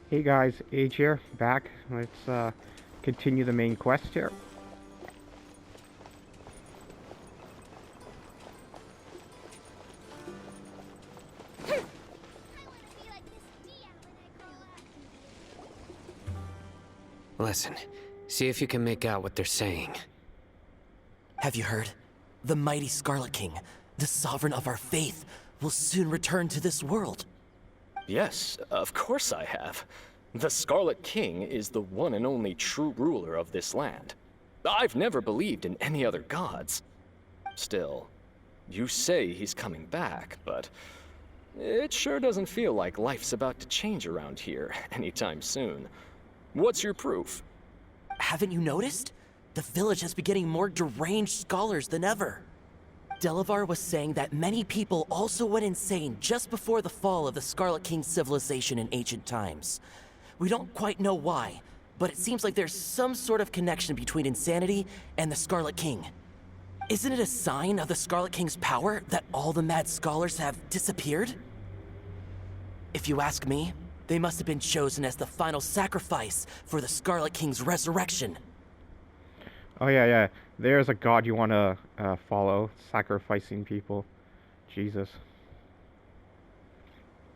Hey guys, Age here, back. Let's continue the main quest here. Listen, see if you can make out what they're saying. Have you heard? The mighty Scarlet King, the sovereign of our faith, will soon return to this world. Yes, of course I have. The Scarlet King is the one and only true ruler of this land. I've never believed in any other gods. Still, you say he's coming back, but it sure doesn't feel like life's about to change around here anytime soon. What's your proof? Haven't you noticed? The village has been getting more deranged scholars than ever. Delavar was saying that many people also went insane just before the fall of the Scarlet King's civilization in ancient times. We don't quite know why, but it seems like there's some sort of connection between insanity and the Scarlet King. Isn't it a sign of the Scarlet King's power that all the mad scholars have disappeared? If you ask me, they must have been chosen as the final sacrifice for the Scarlet King's resurrection. Oh yeah. There's a god you want to follow, sacrificing people. Jesus.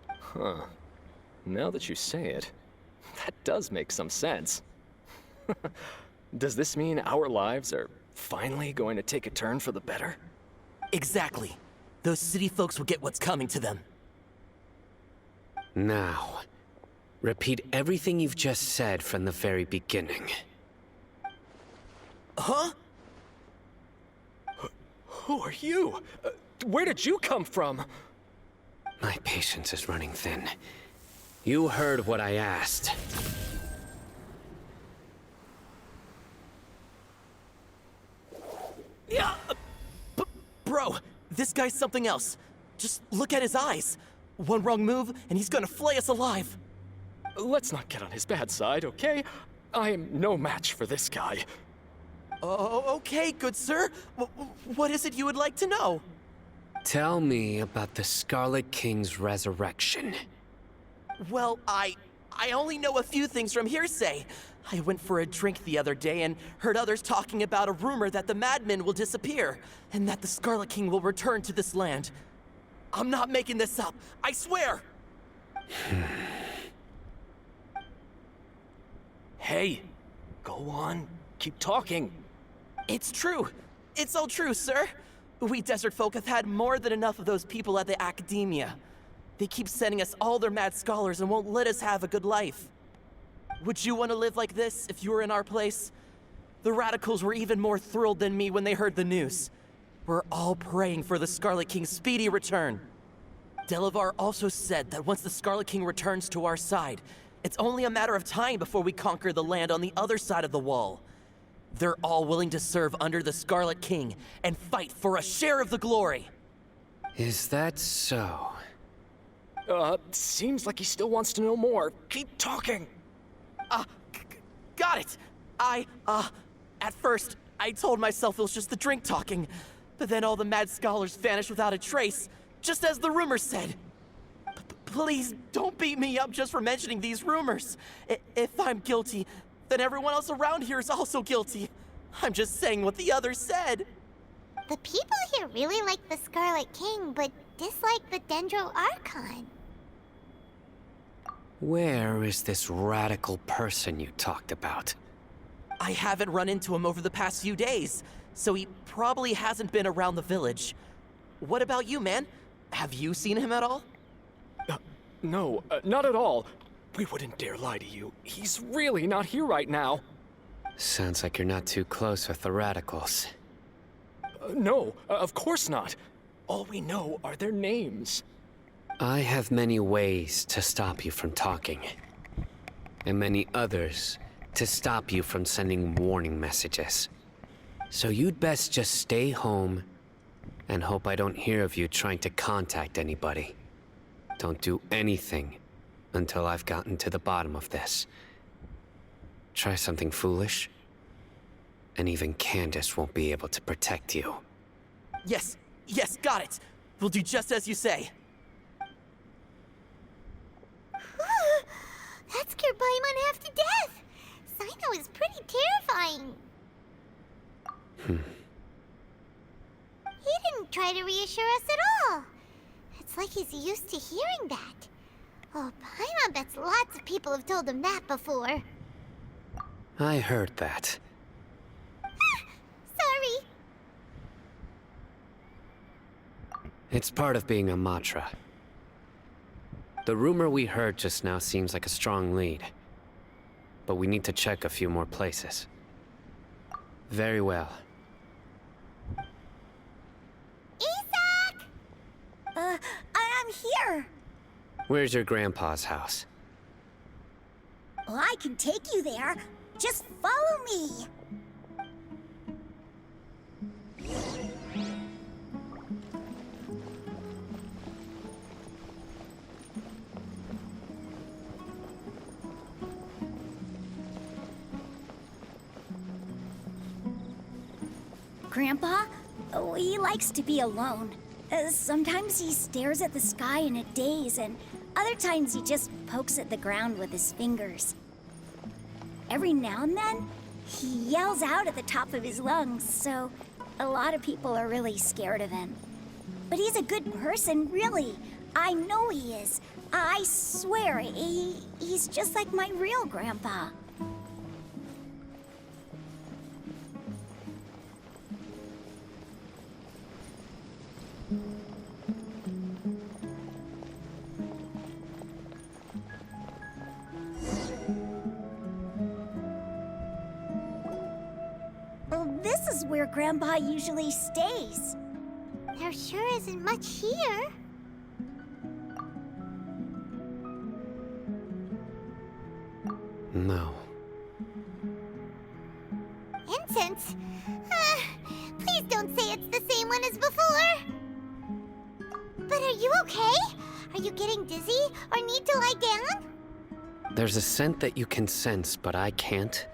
Huh. Now that you say it, that does make some sense. Does this mean our lives are finally going to take a turn for the better? Exactly. Those city folks will get what's coming to them. Now, repeat everything you've just said from the very beginning. Huh? Who are you? Where did you come from? My patience is running thin. You heard what I asked. Yeah, bro, this guy's something else. Just look at his eyes. One wrong move, and he's gonna flay us alive. Let's not get on his bad side, okay? I am no match for this guy. Oh, okay, good sir. What is it you would like to know? Tell me about the Scarlet King's resurrection. Well, I only know a few things from hearsay. I went for a drink the other day and heard others talking about a rumor that the madmen will disappear, and that the Scarlet King will return to this land. I'm not making this up, I swear! Hey, go on, keep talking. It's true. It's all true, sir. We desert folk have had more than enough of those people at the academia. They keep sending us all their mad scholars and won't let us have a good life. Would you want to live like this if you were in our place? The radicals were even more thrilled than me when they heard the news. We're all praying for the Scarlet King's speedy return. Delavar also said that once the Scarlet King returns to our side, it's only a matter of time before we conquer the land on the other side of the wall. They're all willing to serve under the Scarlet King and fight for a share of the glory. Is that so? Seems like he still wants to know more. Keep talking. Got it. At first, I told myself it was just the drink talking, but then all the mad scholars vanished without a trace, just as the rumors said. Please don't beat me up just for mentioning these rumors. If I'm guilty, then everyone else around here is also guilty. I'm just saying what the others said. The people here really like the Scarlet King, but dislike the Dendro Archon. Where is this radical person you talked about? I haven't run into him over the past few days, so he probably hasn't been around the village. What about you, man? Have you seen him at all? No, not at all. We wouldn't dare lie to you. He's really not here right now. Sounds like you're not too close with the radicals. No, of course not. All we know are their names. I have many ways to stop you from talking, and many others to stop you from sending warning messages. So you'd best just stay home and hope I don't hear of you trying to contact anybody. Don't do anything until I've gotten to the bottom of this. Try something foolish, and even Candace won't be able to protect you. Yes, got it. We'll do just as you say. That scared fine. He didn't try to reassure us at all. It's like he's used to hearing that. Oh, Paimon bets lots of people have told him that before. I heard that. Sorry. It's part of being a Matra. The rumor we heard just now seems like a strong lead. But we need to check a few more places. Very well. Isak! I'm here. Where's your grandpa's house? Well, I can take you there. Just follow me. Grandpa? Oh, he likes to be alone. Sometimes he stares at the sky in a daze, and other times he just pokes at the ground with his fingers. Every now and then, he yells out at the top of his lungs, so a lot of people are really scared of him. But he's a good person, really. I know he is. I swear, he's just like my real grandpa. Well, this is where Grandpa usually stays. There sure isn't much here. No. Incense? Please don't say it's the same one as before. But are you okay? Are you getting dizzy or need to lie down? There's a scent that you can sense, but I can't.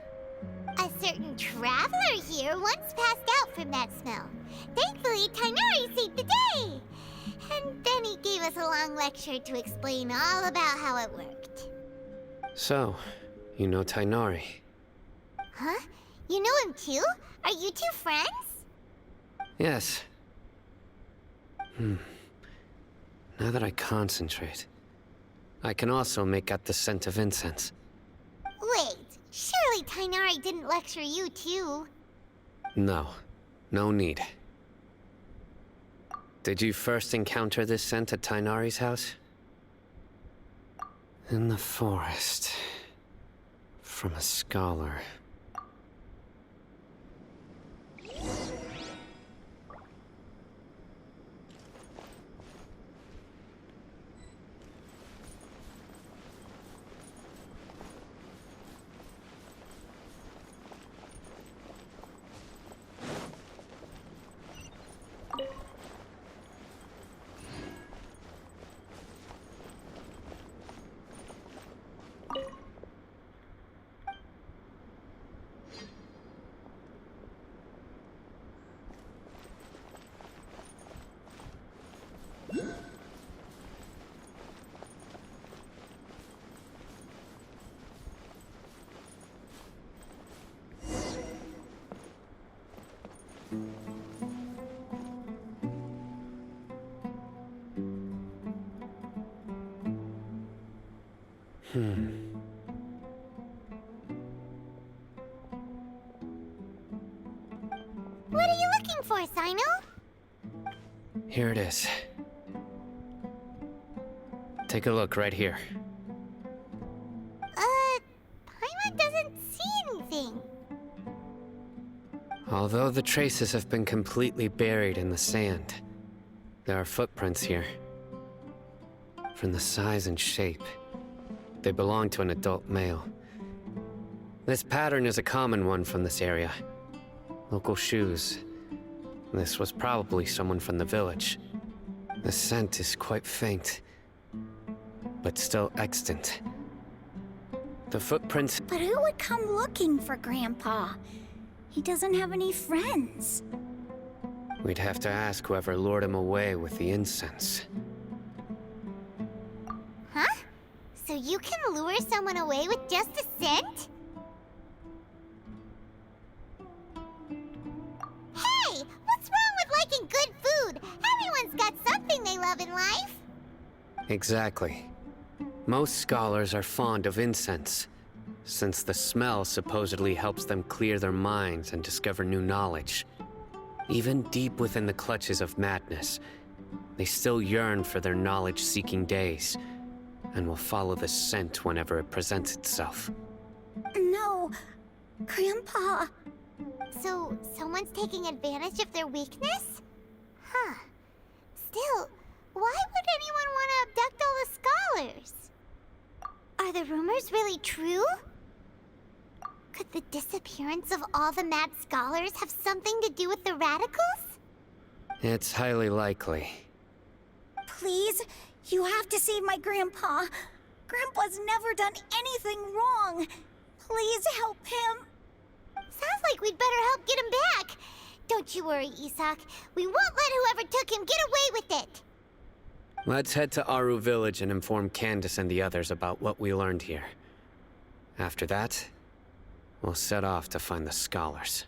A certain traveler here once passed out from that smell. Thankfully, Tainari saved the day. And then he gave us a long lecture to explain all about how it worked. So, you know Tainari. Huh? You know him too? Are you two friends? Yes. Now that I concentrate, I can also make out the scent of incense. Wait, surely Tainari didn't lecture you too. No. No need. Did you first encounter this scent at Tainari's house? In the forest. From a scholar. What are you looking for, Sino? Here it is. Take a look right here. Paimon doesn't see anything. Although the traces have been completely buried in the sand, there are footprints here. From the size and shape, they belong to an adult male. This pattern is a common one from this area. Local shoes. This was probably someone from the village. The scent is quite faint, but still extant. The footprints... But who would come looking for Grandpa? He doesn't have any friends. We'd have to ask whoever lured him away with the incense. Huh? So you can lure someone away with just a scent? love and life? Exactly. Most scholars are fond of incense, since the smell supposedly helps them clear their minds and discover new knowledge. Even deep within the clutches of madness, they still yearn for their knowledge-seeking days, and will follow the scent whenever it presents itself. No, Grandpa. So, someone's taking advantage of their weakness? Huh. Still, why would anyone want to abduct all the scholars? Are the rumors really true? Could the disappearance of all the mad scholars have something to do with the radicals? It's highly likely. Please, you have to save my Grandpa. Grandpa's never done anything wrong. Please help him. Sounds like we'd better help get him back. Don't you worry, Isak. We won't let whoever took him get away with it. Let's head to Aru Village and inform Candace and the others about what we learned here. After that, we'll set off to find the scholars.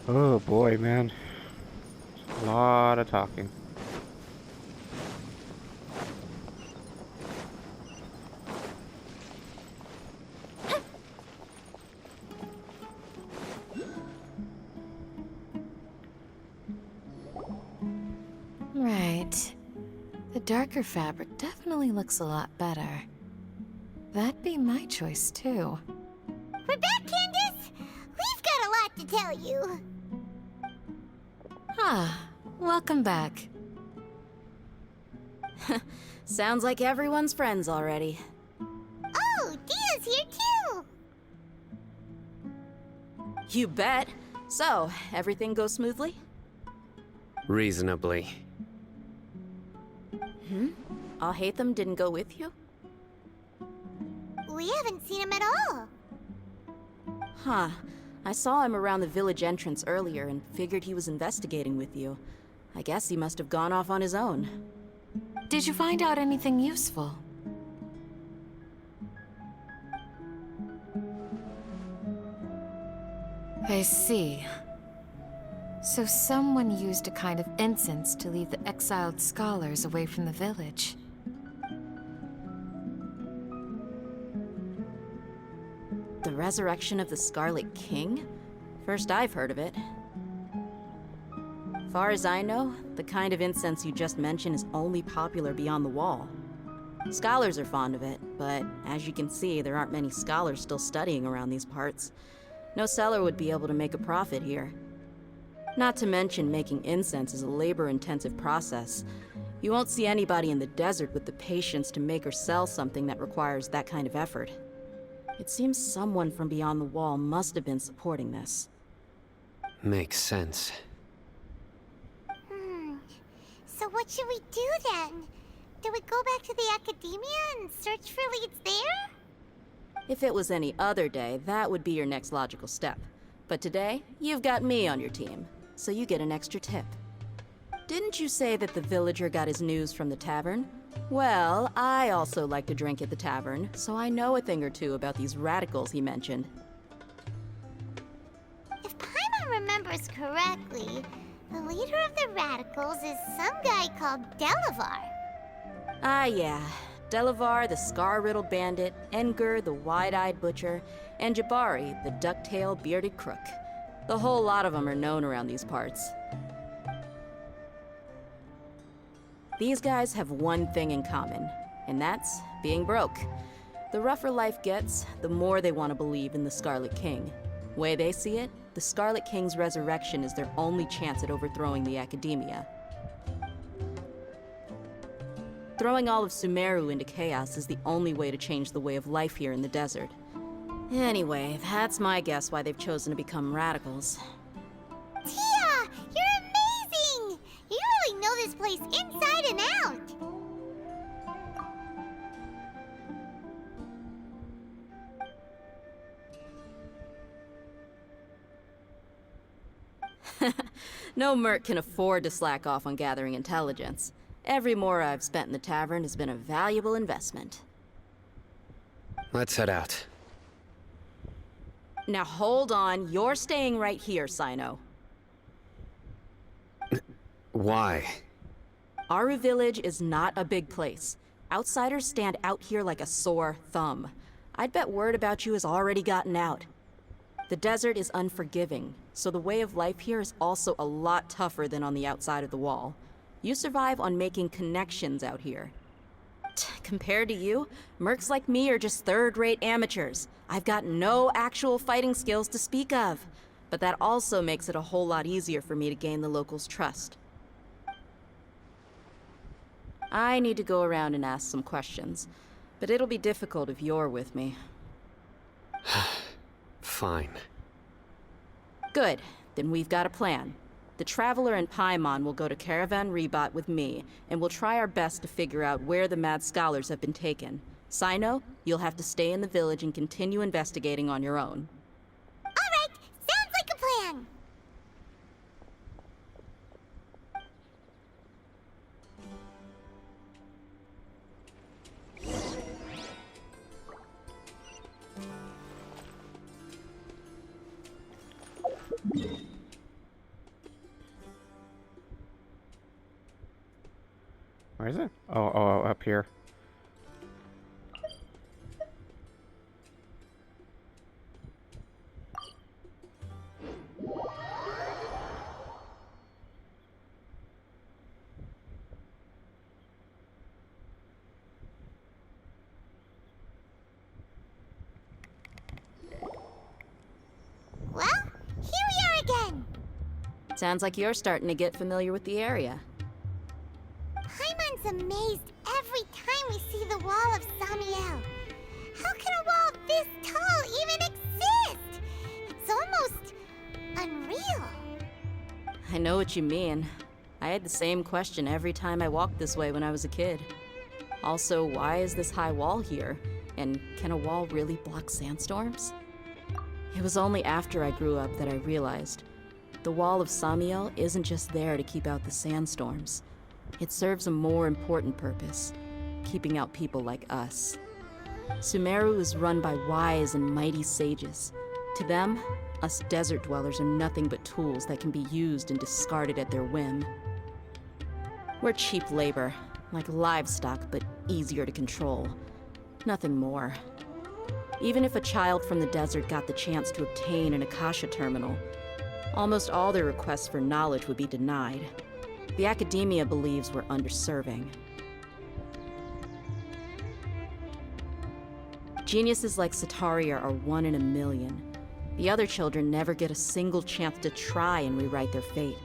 Oh boy, man. A lot of talking. Right. The darker fabric definitely looks a lot better. That'd be my choice, too. We're back, Candace! We've got a lot to tell you. Ah, welcome back. Sounds like everyone's friends already. Oh, Dia's here too! You bet. So, everything goes smoothly? Reasonably. Alhaitham didn't go with you? We haven't seen him at all. Huh. I saw him around the village entrance earlier and figured he was investigating with you. I guess he must have gone off on his own. Did you find out anything useful? I see. So someone used a kind of incense to lead the exiled scholars away from the village. The resurrection of the Scarlet King? First I've heard of it. Far as I know, the kind of incense you just mentioned is only popular beyond the wall. Scholars are fond of it, but as you can see, there aren't many scholars still studying around these parts. No seller would be able to make a profit here. Not to mention, making incense is a labor-intensive process. You won't see anybody in the desert with the patience to make or sell something that requires that kind of effort. It seems someone from beyond the wall must have been supporting this. Makes sense. So what should we do then? Do we go back to the academia and search for leads there? If it was any other day, that would be your next logical step. But today, you've got me on your team, so you get an extra tip. Didn't you say that the villager got his news from the tavern? Well, I also like to drink at the tavern, so I know a thing or two about these radicals he mentioned. If Paimon remembers correctly, the leader of the radicals is some guy called Delavar. Ah, yeah. Delavar, the scar-riddled bandit, Engur, the wide-eyed butcher, and Jabari, the duck-tailed bearded crook. The whole lot of them are known around these parts. These guys have one thing in common, and that's being broke. The rougher life gets, the more they want to believe in the Scarlet King. Way they see it, the Scarlet King's resurrection is their only chance at overthrowing the Academia. Throwing all of Sumeru into chaos is the only way to change the way of life here in the desert. Anyway, that's my guess why they've chosen to become radicals. Tia! You're amazing! You really know this place inside and out! No merc can afford to slack off on gathering intelligence. Every more I've spent in the tavern has been a valuable investment. Let's head out. Now hold on, you're staying right here, Sino. Why? Aru Village is not a big place. Outsiders stand out here like a sore thumb. I'd bet word about you has already gotten out. The desert is unforgiving, so the way of life here is also a lot tougher than on the outside of the wall. You survive on making connections out here. Compared to you, mercs like me are just third-rate amateurs. I've got no actual fighting skills to speak of. But that also makes it a whole lot easier for me to gain the locals' trust. I need to go around and ask some questions, but it'll be difficult if you're with me. Fine. Good. Then we've got a plan. The Traveler and Paimon will go to Caravan Rebot with me, and we'll try our best to figure out where the Mad Scholars have been taken. Sino, you'll have to stay in the village and continue investigating on your own. Alright, sounds like a plan. Where is it? Oh, up here. Well, here we are again. Sounds like you're starting to get familiar with the area. Paimon's amazed every time we see the wall of Samiel. How can a wall this tall even exist? It's almost unreal. I know what you mean. I had the same question every time I walked this way when I was a kid. Also, why is this high wall here? And can a wall really block sandstorms? It was only after I grew up that I realized the wall of Samiel isn't just there to keep out the sandstorms. It serves a more important purpose, keeping out people like us. Sumeru is run by wise and mighty sages. To them, us desert dwellers are nothing but tools that can be used and discarded at their whim. We're cheap labor, like livestock, but easier to control. Nothing more. Even if a child from the desert got the chance to obtain an Akasha terminal, almost all their requests for knowledge would be denied. The academia believes we're underserving. Geniuses like Sataria are one in a million. The other children never get a single chance to try and rewrite their fate,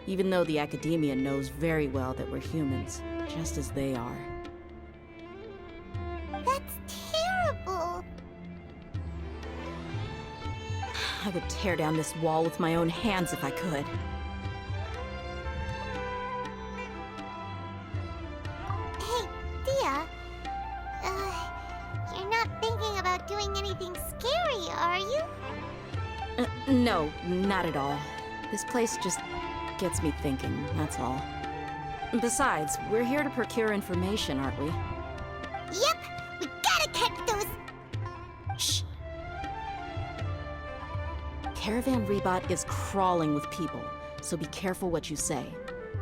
even though the academia knows very well that we're humans, just as they are. That's terrible. I would tear down this wall with my own hands if I could. Hey, Dia. You're not thinking about doing anything scary, are you? No, not at all. This place just gets me thinking, that's all. Besides, we're here to procure information, aren't we? Yep, we gotta catch those. Shh. Caravan Rebot is crawling with people, so be careful what you say.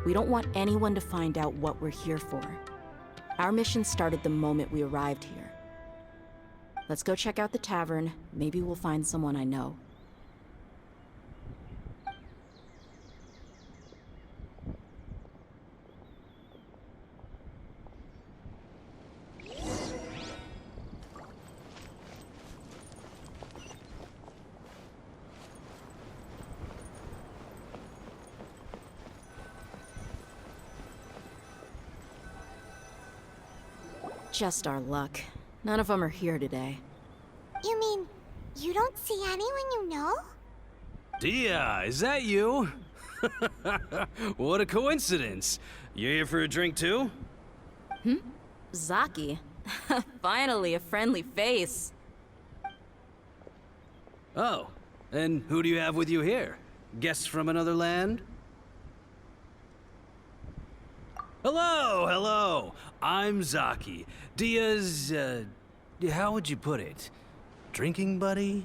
We don't want anyone to find out what we're here for. Our mission started the moment we arrived here. Let's go check out the tavern. Maybe we'll find someone I know. Just our luck. None of them are here today. You mean, you don't see anyone you know? Dia, is that you? What a coincidence. You here for a drink too? Zaki. Finally, a friendly face. Oh, and who do you have with you here? Guests from another land? Hello, hello. I'm Zaki. Dia's, how would you put it? Drinking buddy?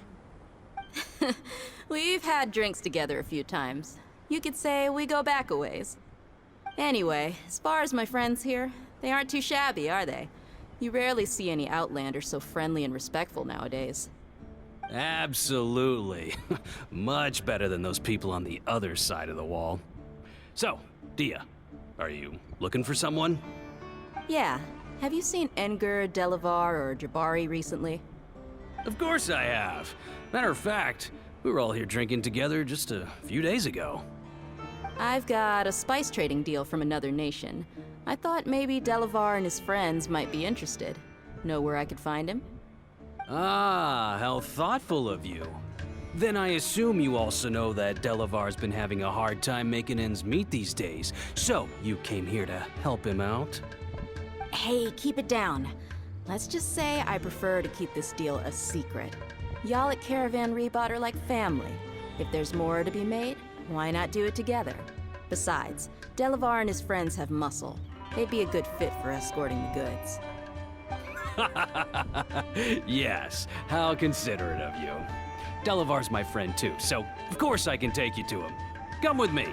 We've had drinks together a few times. You could say we go back a ways. Anyway, as far as my friends here, they aren't too shabby, are they? You rarely see any Outlanders so friendly and respectful nowadays. Absolutely. Much better than those people on the other side of the wall. So, Dia, are you looking for someone? Yeah. Have you seen Enger, Delavar, or Jabari recently? Of course I have. Matter of fact, we were all here drinking together just a few days ago. I've got a spice trading deal from another nation. I thought maybe Delavar and his friends might be interested. Know where I could find him? Ah, how thoughtful of you. Then I assume you also know that Delavar's been having a hard time making ends meet these days, so you came here to help him out? Hey, keep it down. Let's just say I prefer to keep this deal a secret. Y'all at Caravan Rebot are like family. If there's more to be made, why not do it together? Besides, Delavar and his friends have muscle. They'd be a good fit for escorting the goods. Yes, how considerate of you. Delavar's my friend too, so of course I can take you to him. Come with me.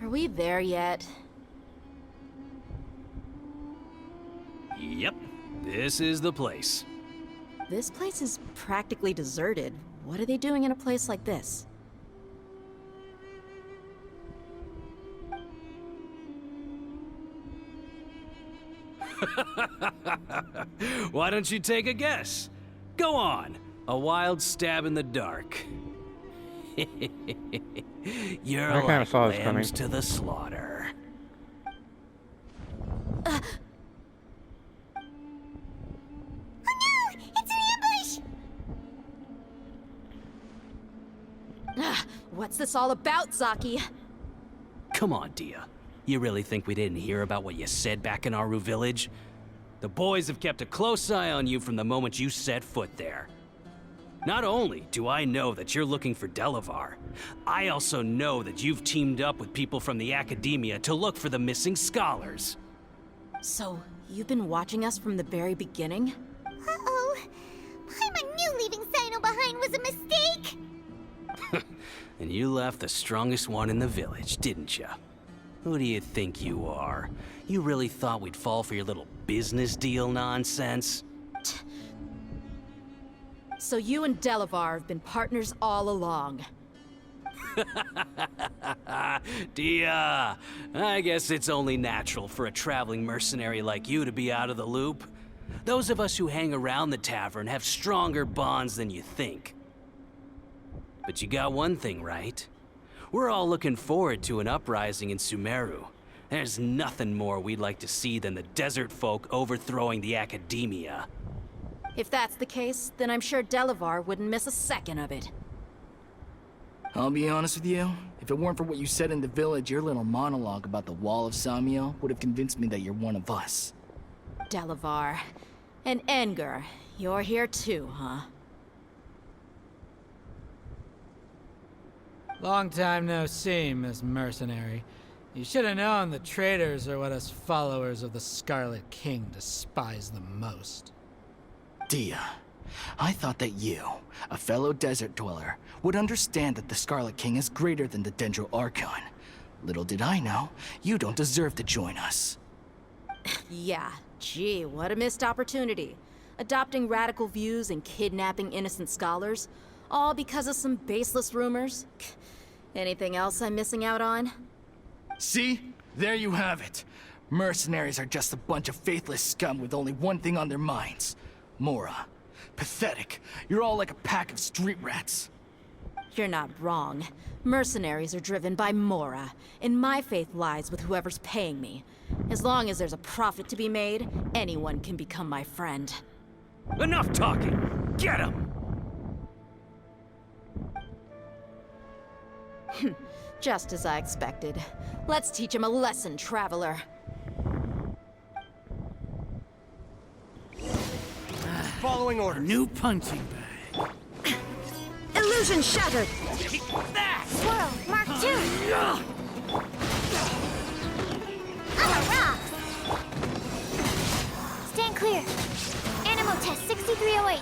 Are we there yet? Yep, this is the place. This place is practically deserted. What are they doing in a place like this? Why don't you take a guess? Go on, a wild stab in the dark. You're I kinda like saw this coming. lambs to the slaughter. It's an ambush! What's this all about, Zaki? Come on, Dia. You really think we didn't hear about what you said back in Aru village? The boys have kept a close eye on you from the moment you set foot there. Not only do I know that you're looking for Delavar, I also know that you've teamed up with people from the Academia to look for the missing scholars. So, you've been watching us from the very beginning? Uh-oh. Paimon knew leaving Sino behind was a mistake! And you left the strongest one in the village, didn't you? Who do you think you are? You really thought we'd fall for your little business deal nonsense? So you and Delavar have been partners all along. Dia, I guess it's only natural for a traveling mercenary like you to be out of the loop. Those of us who hang around the tavern have stronger bonds than you think. But you got one thing right. We're all looking forward to an uprising in Sumeru. There's nothing more we'd like to see than the desert folk overthrowing the Academia. If that's the case, then I'm sure Delavar wouldn't miss a second of it. I'll be honest with you. If it weren't for what you said in the village, your little monologue about the Wall of Samiel would have convinced me that you're one of us. Delavar. And Enger, you're here too, huh? Long time no see, Miss Mercenary. You should have known the traitors are what us followers of the Scarlet King despise the most. Dia, I thought that you, a fellow desert dweller, would understand that the Scarlet King is greater than the Dendro Archon. Little did I know, you don't deserve to join us. Yeah, gee, what a missed opportunity. Adopting radical views and kidnapping innocent scholars, all because of some baseless rumors. Anything else I'm missing out on? See? There you have it. Mercenaries are just a bunch of faithless scum with only one thing on their minds. Mora. Pathetic. You're all like a pack of street rats. You're not wrong. Mercenaries are driven by Mora, and my faith lies with whoever's paying me. As long as there's a profit to be made, anyone can become my friend. Enough talking! Get him! Just as I expected. Let's teach him a lesson, traveler. Following orders. New punching bag. Illusion shattered! Swirl, Mark 2! On the rocks! Stand clear. Animal test 6308.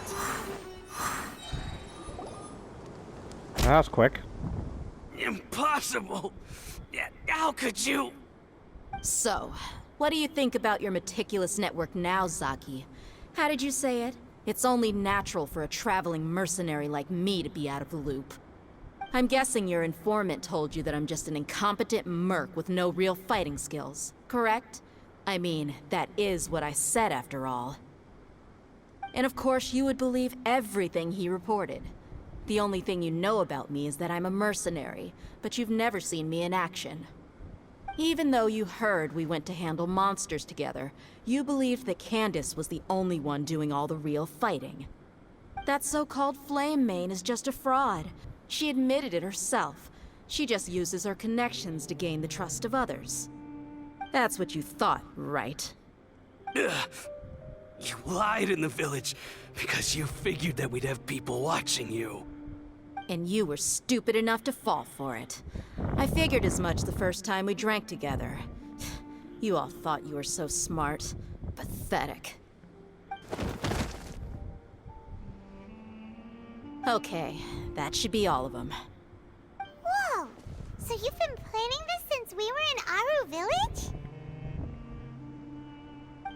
That was quick. Impossible! How could you? So, what do you think about your meticulous network now, Zaki? How did you say it? It's only natural for a traveling mercenary like me to be out of the loop. I'm guessing your informant told you that I'm just an incompetent merc with no real fighting skills, correct? I mean, that is what I said after all. And of course you would believe everything he reported. The only thing you know about me is that I'm a mercenary, but you've never seen me in action. Even though you heard we went to handle monsters together, you believed that Candace was the only one doing all the real fighting. That so-called Flame Mane is just a fraud. She admitted it herself. She just uses her connections to gain the trust of others. That's what you thought, right? Ugh. You lied in the village because you figured that we'd have people watching you. And you were stupid enough to fall for it. I figured as much the first time we drank together. You all thought you were so smart. Pathetic. Okay, that should be all of them. Whoa! So you've been planning this since we were in Aru Village?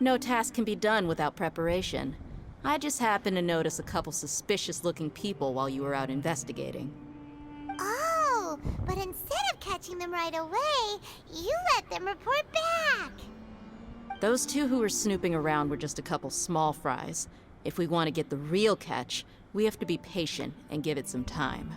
No task can be done without preparation. I just happened to notice a couple suspicious-looking people while you were out investigating. Oh, but instead of catching them right away, you let them report back. Those two who were snooping around were just a couple small fries. If we want to get the real catch, we have to be patient and give it some time.